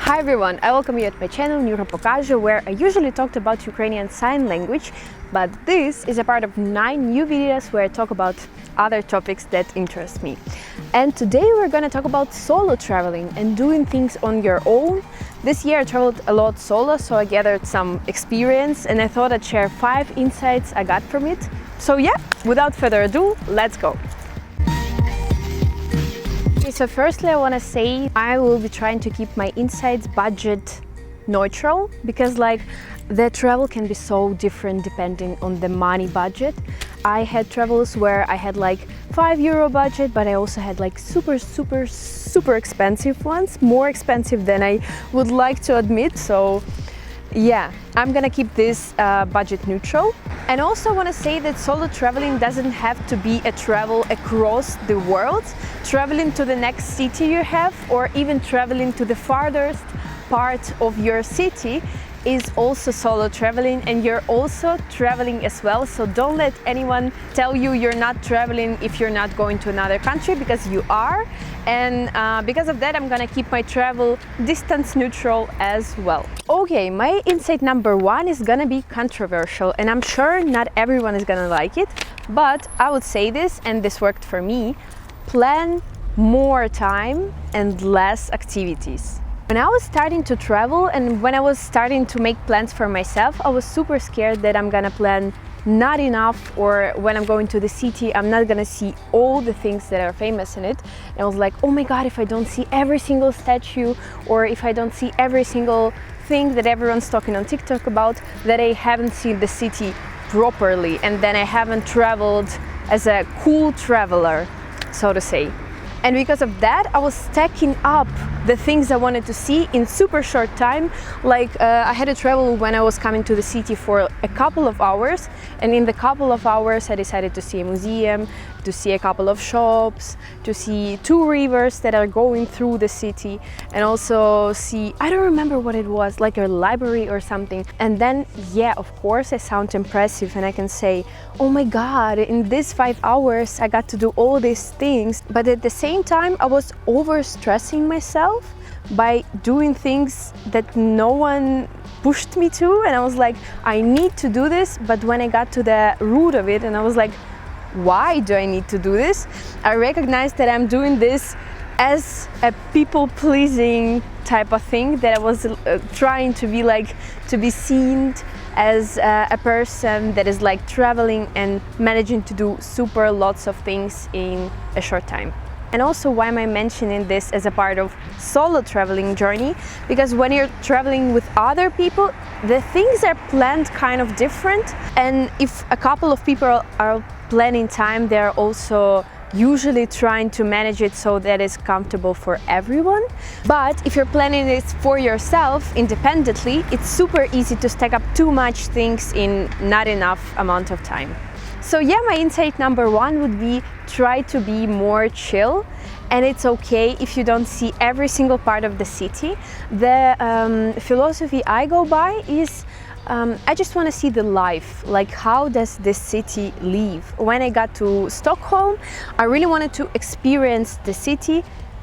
Hi everyone, I welcome you at my channel покажу, where I usually talked about Ukrainian Sign Language, but this is a part of 9 new videos where I talk about other topics that interest me. And today we're gonna talk about solo traveling and doing things on your own. This year I traveled a lot solo, so I gathered some experience and I thought I'd share 5 insights I got from it. So yeah, without further ado, let's go. So firstly, I want to say I will be trying to keep my insights budget neutral because the travel can be so different depending on the money budget. I had travels where I had €5 budget, but I also had super expensive ones, more expensive than I would like to admit. So yeah, I'm gonna keep this budget neutral. And also want to say that solo traveling doesn't have to be a travel across the world. Traveling to the next city you have, or even traveling to the farthest part of your city is also solo traveling, and you're also traveling as well. So don't let anyone tell you you're not traveling if you're not going to another country, because you are. And because of that, I'm gonna keep my travel distance neutral as well. Okay, my insight number 1 is gonna be controversial, and I'm sure not everyone is gonna like it, but I would say this, and this worked for me: plan more time and less activities. When I was starting to travel and when I was starting to make plans for myself, I was super scared that I'm gonna plan not enough, or when I'm going to the city, I'm not gonna see all the things that are famous in it. And I was like, oh my God, if I don't see every single statue, or if I don't see every single thing that everyone's talking on TikTok about, that I haven't seen the city properly, and then I haven't traveled as a cool traveler, so to say. And because of that, I was stacking up the things I wanted to see in super short time. I had to travel when I was coming to the city for a couple of hours, and in the couple of hours I decided to see a museum, to see a couple of shops, to see 2 rivers that are going through the city, and also see, I don't remember what it was, like a library or something. And then, yeah, of course I sound impressive and I can say, oh my God, in these 5 hours I got to do all these things. But at the same time, I was overstressing myself by doing things that no one pushed me to, and I was like, I need to do this. But when I got to the root of it, and I was like, why do I need to do this? I recognized that I'm doing this as a people-pleasing type of thing, that I was trying to be seen as a person that is traveling and managing to do super lots of things in a short time. And also, why am I mentioning this as a part of solo traveling journey? Because when you're traveling with other people, the things are planned kind of different. And if a couple of people are planning time, they're also usually trying to manage it so that it's comfortable for everyone. But if you're planning this for yourself independently, it's super easy to stack up too much things in not enough amount of time. So yeah, my insight number 1 would be try to be more chill, and it's okay if you don't see every single part of the city. The philosophy I go by is I just want to see the life, how does this city live. When I got to Stockholm, I really wanted to experience the city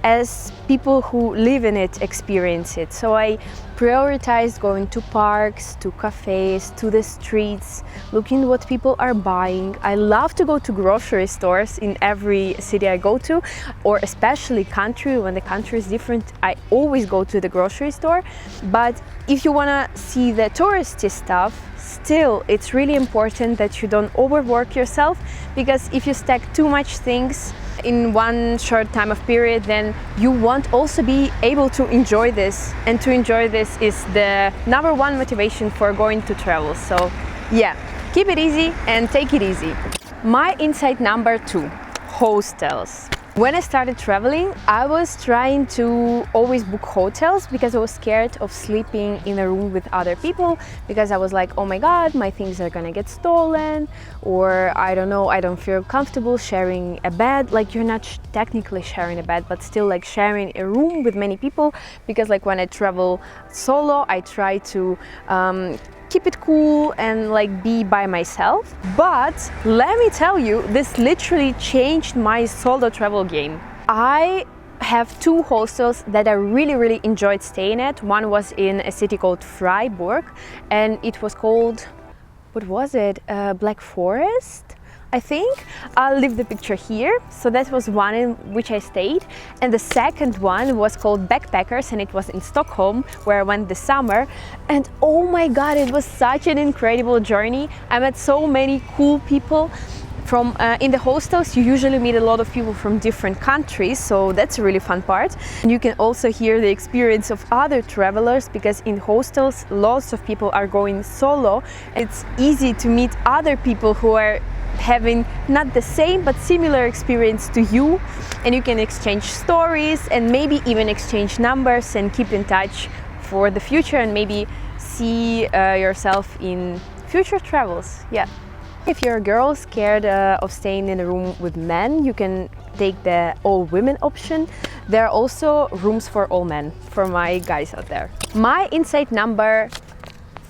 as people who live in it experience it. So I prioritized going to parks, to cafes, to the streets, looking what people are buying. I love to go to grocery stores in every city I go to, or especially country. When the country is different, I always go to the grocery store. But if you want to see the touristy stuff, still it's really important that you don't overwork yourself, because if you stack too much things in one short time of period, then you won't also be able to enjoy this. And to enjoy this is the number 1 motivation for going to travel. So yeah, keep it easy and take it easy. My insight number 2, hostels. When I started traveling, I was trying to always book hotels because I was scared of sleeping in a room with other people, because I was like, oh my God, my things are gonna get stolen, or I don't know, I don't feel comfortable sharing a bed. You're not technically sharing a bed, but still sharing a room with many people, because when I travel solo, I try to keep it cool and be by myself. But let me tell you, this literally changed my solo travel game. I have two hostels that I really enjoyed staying at. One was in a city called Freiburg, and it was called, what was it? Black Forest, I think. I'll leave the picture here. So that was one in which I stayed. And the second one was called Backpackers, and it was in Stockholm, where I went this summer. And oh my God, it was such an incredible journey. I met so many cool people. In the hostels, you usually meet a lot of people from different countries, so that's a really fun part. And you can also hear the experience of other travelers, because in hostels, lots of people are going solo. It's easy to meet other people who are having not the same but similar experience to you, and you can exchange stories and maybe even exchange numbers and keep in touch for the future, and maybe see yourself in future travels. Yeah. If you're a girl scared of staying in a room with men, you can take the all women option. There are also rooms for all men, for my guys out there. My insight number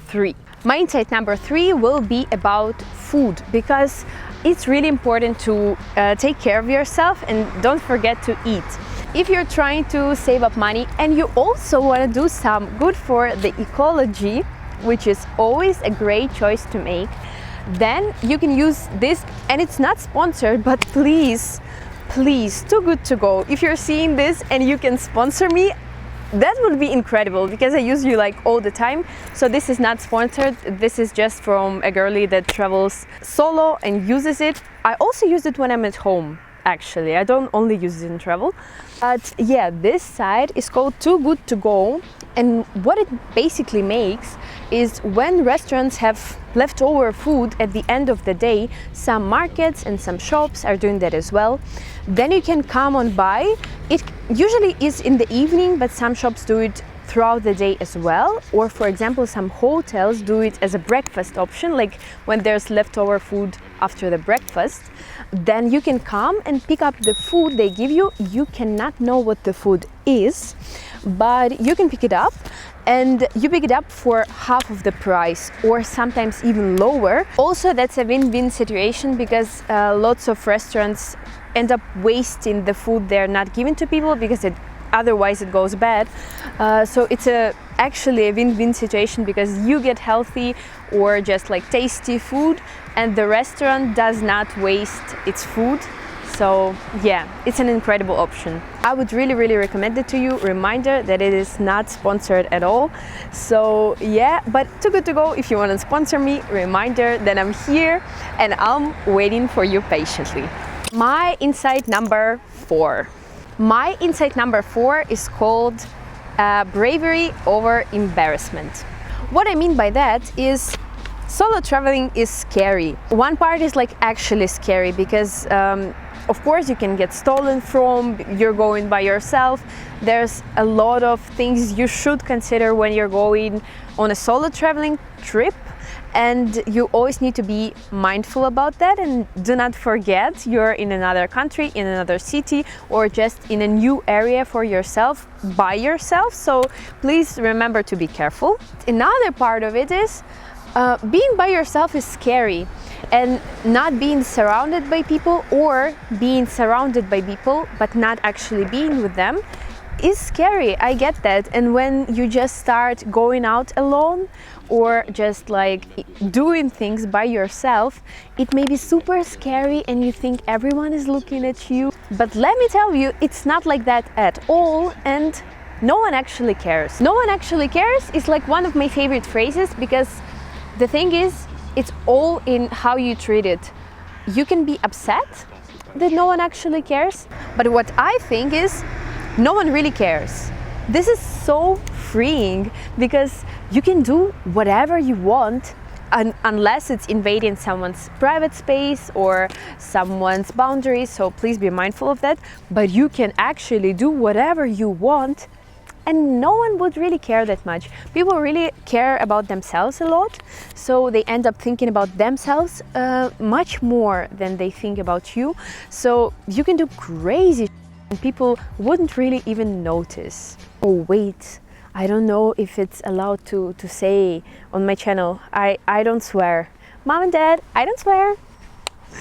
3. My insight number 3 will be about food, because it's really important to take care of yourself and don't forget to eat. If you're trying to save up money and you also want to do some good for the ecology, which is always a great choice to make, then you can use this, and it's not sponsored, but please, Too Good To Go. If you're seeing this and you can sponsor me, that would be incredible, because I use you like all the time. So this is not sponsored. This is just from a girlie that travels solo and uses it. I also use it when I'm at home. Actually, I don't only use it in travel. But yeah, this site is called Too Good To Go, and what it basically makes is when restaurants have leftover food at the end of the day, some markets and some shops are doing that as well, then you can come on by. It usually is in the evening, but some shops do it throughout the day as well. Or for example, some hotels do it as a breakfast option, like when there's leftover food after the breakfast, then you can come and pick up the food they give you. You cannot know what the food is, but you can pick it up, and you pick it up for half of the price or sometimes even lower. Also, that's a win-win situation, because lots of restaurants end up wasting the food they're not giving to people, because otherwise it goes bad. So it's actually a win-win situation, because you get healthy or just like tasty food, and the restaurant does not waste its food. So yeah, it's an incredible option. I would really recommend it to you. Reminder that it is not sponsored at all. So yeah, but Too Good To Go, if you want to sponsor me, reminder that I'm here and I'm waiting for you patiently. My insight number 4. My insight number 4 is called bravery over embarrassment. What I mean by that is solo traveling is scary. One part is like actually scary, because of course you can get stolen from, you're going by yourself. There's a lot of things you should consider when you're going on a solo traveling trip, and you always need to be mindful about that. And do not forget, you're in another country, in another city, or just in a new area for yourself, by yourself. So please remember to be careful. Another part of it is being by yourself is scary, and not being surrounded by people, or being surrounded by people but not actually being with them, is scary. I get that. And when you just start going out alone, or just like doing things by yourself, it may be super scary and you think everyone is looking at you. But let me tell you, it's not like that at all, and no one actually cares. No one actually cares is like one of my favorite phrases, because the thing is, it's all in how you treat it. You can be upset that no one actually cares, but what I think is, no one really cares. This is so freeing, because you can do whatever you want, unless it's invading someone's private space or someone's boundaries, so please be mindful of that. But you can actually do whatever you want, and no one would really care that much. People really care about themselves a lot, so they end up thinking about themselves much more than they think about you. So you can do crazy and people wouldn't really even notice. Oh wait, I don't know if it's allowed to say on my channel. I don't swear. Mom and Dad, I don't swear.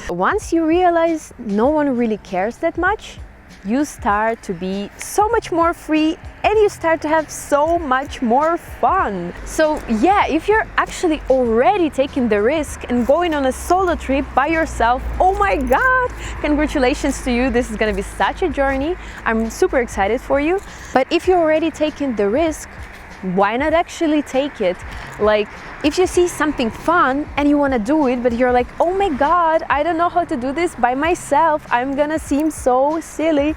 Once you realize no one really cares that much, you start to be so much more free and you start to have so much more fun. So yeah, if you're actually already taking the risk and going on a solo trip by yourself, oh my god, congratulations to you. This is gonna be such a journey. I'm super excited for you. But if you're already taking the risk, why not actually take it? Like, if you see something fun and you want to do it, but you're like, oh my god, I don't know how to do this by myself, I'm gonna seem so silly.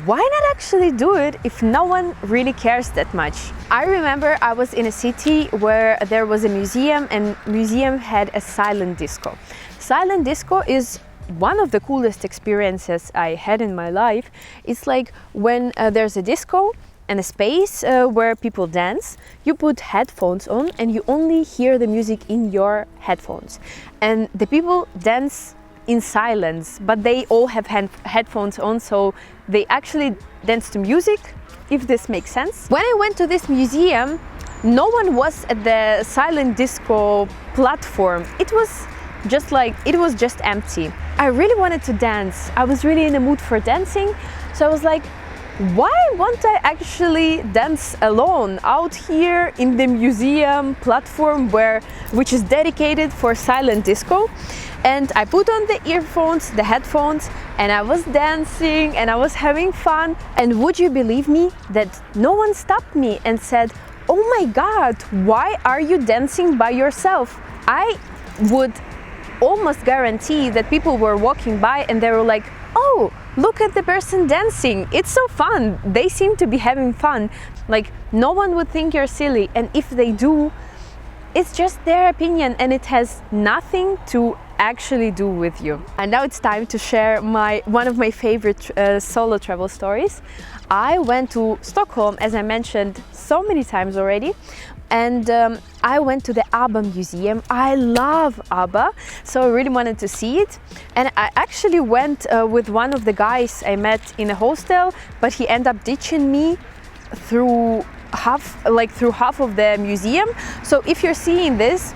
Why not actually do it if no one really cares that much? I remember I was in a city where there was a museum, and museum had a silent disco. Silent disco is one of the coolest experiences I had in my life. It's like when there's a disco and a space where people dance, you put headphones on and you only hear the music in your headphones. And the people dance in silence, but they all have headphones on, so they actually dance to music, if this makes sense. When I went to this museum, no one was at the silent disco platform. It was just empty. I really wanted to dance. I was really in the mood for dancing, so I was like, why won't I actually dance alone out here in the museum platform which is dedicated for silent disco? And I put on the earphones, the headphones, and I was dancing and I was having fun. And would you believe me that no one stopped me and said, oh my god, why are you dancing by yourself? I would almost guarantee that people were walking by and they were like, oh, look at the person dancing, it's so fun, they seem to be having fun. Like, no one would think you're silly, and if they do, it's just their opinion and it has nothing to actually do with you. And now it's time to share one of my favorite solo travel stories. I went to Stockholm, as I mentioned so many times already, and I went to the ABBA museum. I love ABBA, so I really wanted to see it. And I actually went with one of the guys I met in a hostel, but he ended up ditching me through half of the museum. So if you're seeing this,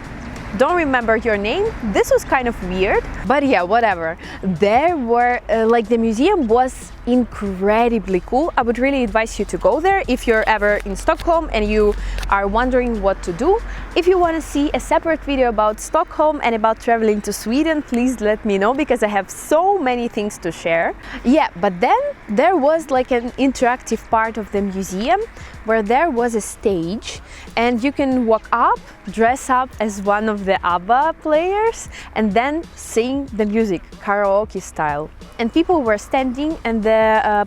don't remember your name. This was kind of weird, but yeah, whatever. There were the museum was incredibly cool. I would really advise you to go there if you're ever in Stockholm and you are wondering what to do. If you want to see a separate video about Stockholm and about traveling to Sweden, please let me know, because I have so many things to share. Yeah, but then there was like an interactive part of the museum where there was a stage and you can walk up, dress up as one of the ABBA players, and then sing the music, karaoke style. And people were standing and the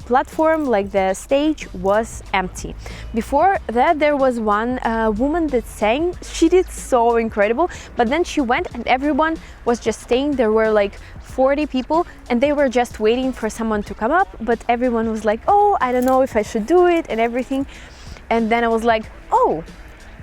platform, like the stage, was empty. Before that, there was one woman that sang. She did so incredible, but then she went and everyone was just staying. There were like 40 people and they were just waiting for someone to come up, but everyone was like, oh, I don't know if I should do it and everything. And then I was like, oh,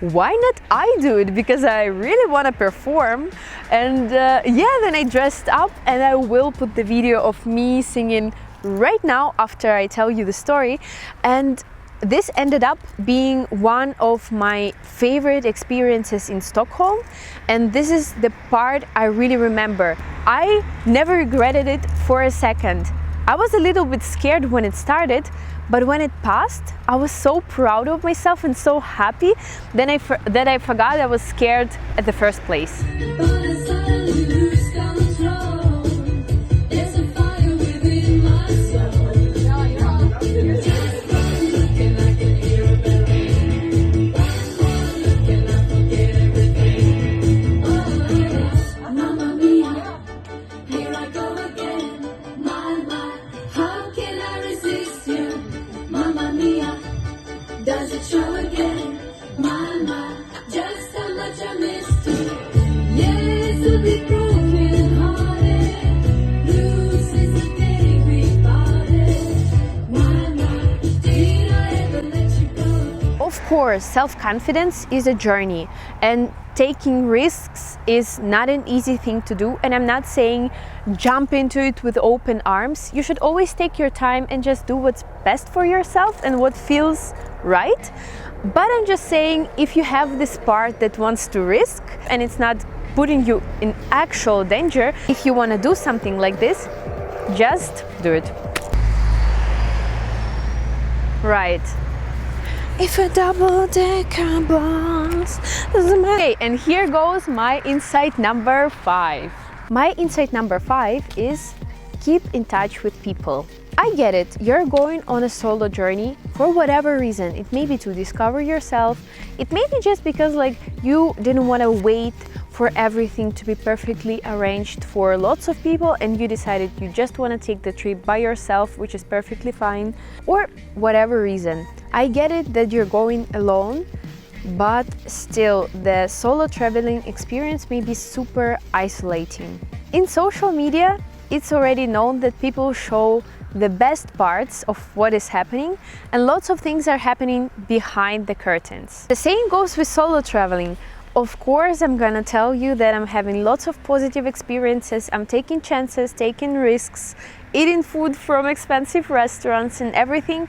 why not I do it, because I really want to perform. And then I dressed up, and I will put the video of me singing right now after I tell you the story. And this ended up being one of my favorite experiences in Stockholm, and this is the part I really remember. I never regretted it for a second. I was a little bit scared when it started, but when it passed, I was so proud of myself and so happy that I forgot I was scared at the first place. Of course, self-confidence is a journey, and taking risks is not an easy thing to do. And I'm not saying jump into it with open arms. You should always take your time and just do what's best for yourself and what feels right. But I'm just saying, if you have this part that wants to risk and it's not putting you in actual danger, if you want to do something like this, just do it. Right. If a double-decker bus doesn't matter. Okay, and here goes my insight number 5. My insight number 5 is keep in touch with people. I get it, you're going on a solo journey for whatever reason. It may be to discover yourself, it may be just because you didn't want to wait for everything to be perfectly arranged for lots of people and you decided you just want to take the trip by yourself, which is perfectly fine, or whatever reason. I get it that you're going alone, but still the solo traveling experience may be super isolating. In social media, it's already known that people show the best parts of what is happening, and lots of things are happening behind the curtains. The same goes with solo traveling. Of course, I'm gonna tell you that I'm having lots of positive experiences, I'm taking chances, taking risks, eating food from expensive restaurants and everything,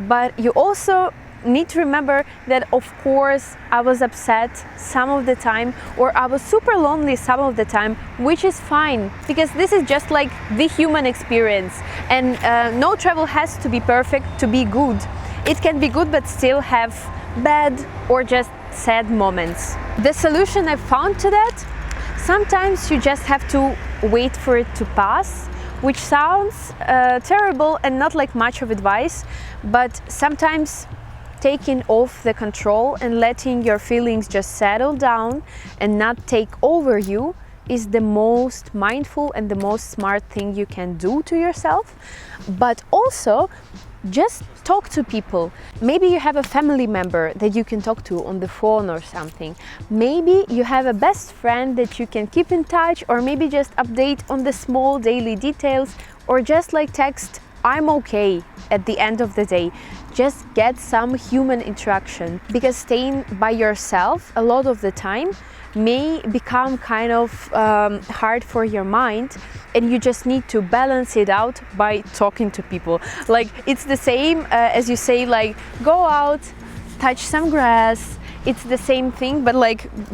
but you also need to remember that of course I was upset some of the time, or I was super lonely some of the time, which is fine because this is just like the human experience, and no travel has to be perfect to be good. It can be good but still have bad or just sad moments. The solution I found to that, sometimes you just have to wait for it to pass, which sounds terrible and not like much of advice, but sometimes taking off the control and letting your feelings just settle down and not take over you is the most mindful and the most smart thing you can do to yourself. But also just talk to people. Maybe you have a family member that you can talk to on the phone or something. Maybe you have a best friend that you can keep in touch, or maybe just update on the small daily details, or just text I'm okay at the end of the day. Just get some human interaction, because staying by yourself a lot of the time may become kind of hard for your mind, and you just need to balance it out by talking to people. It's the same as you say, go out, touch some grass. It's the same thing, but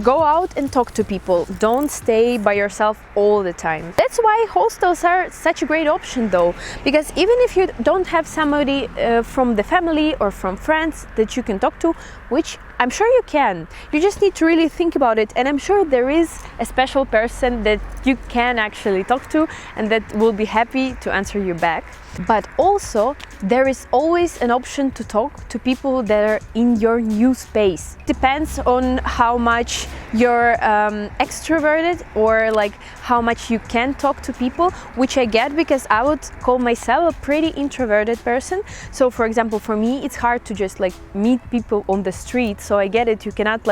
go out and talk to people. Don't stay by yourself all the time. That's why hostels are such a great option though, because even if you don't have somebody from the family or from friends that you can talk to, which I'm sure you can, you just need to really think about it, and I'm sure there is a special person that you can actually talk to and that will be happy to answer you back. But also there is always an option to talk to people that are in your new space. Depends on how much you're extroverted, or how much you can talk to people, which I get because I would call myself a pretty introverted person. So for example, for me it's hard to just meet people on the street, so I get it, you cannot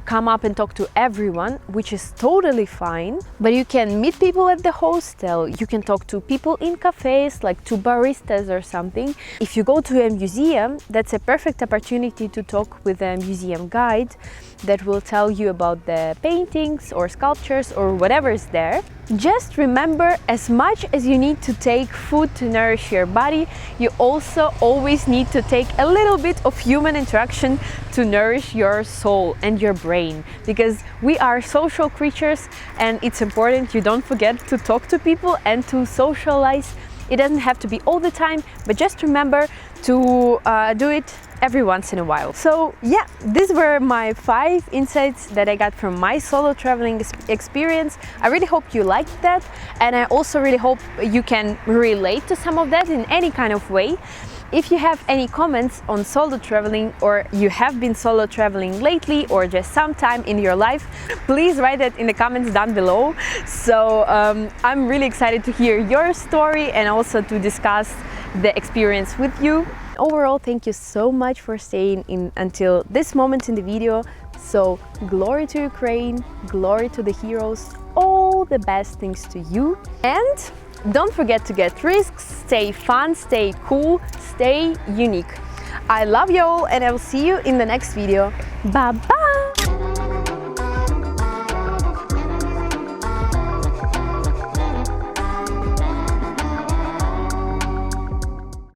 come up and talk to everyone, which is totally fine, but you can meet people at the hostel, you can talk to people in cafes, to baristas or something. If you go to a museum, that's a perfect opportunity to talk with a museum guide that will tell you about the paintings or sculptures or whatever is there. Just remember, as much as you need to take food to nourish your body, you also always need to take a little bit of human interaction to nourish your soul and your brain, because we are social creatures and it's important you don't forget to talk to people and to socialize. It doesn't have to be all the time, but just remember to do it every once in a while. So yeah, these were my 5 insights that I got from my solo traveling experience. I really hope you liked that, and I also really hope you can relate to some of that in any kind of way. If you have any comments on solo traveling, or you have been solo traveling lately or just sometime in your life, please write that in the comments down below. So I'm really excited to hear your story and also to discuss the experience with you. Overall, thank you so much for staying in until this moment in the video. So glory to Ukraine, glory to the heroes, all the best things to you. And don't forget to get risks, stay fun, stay cool, stay unique. I love you all, and I will see you in the next video. Bye bye!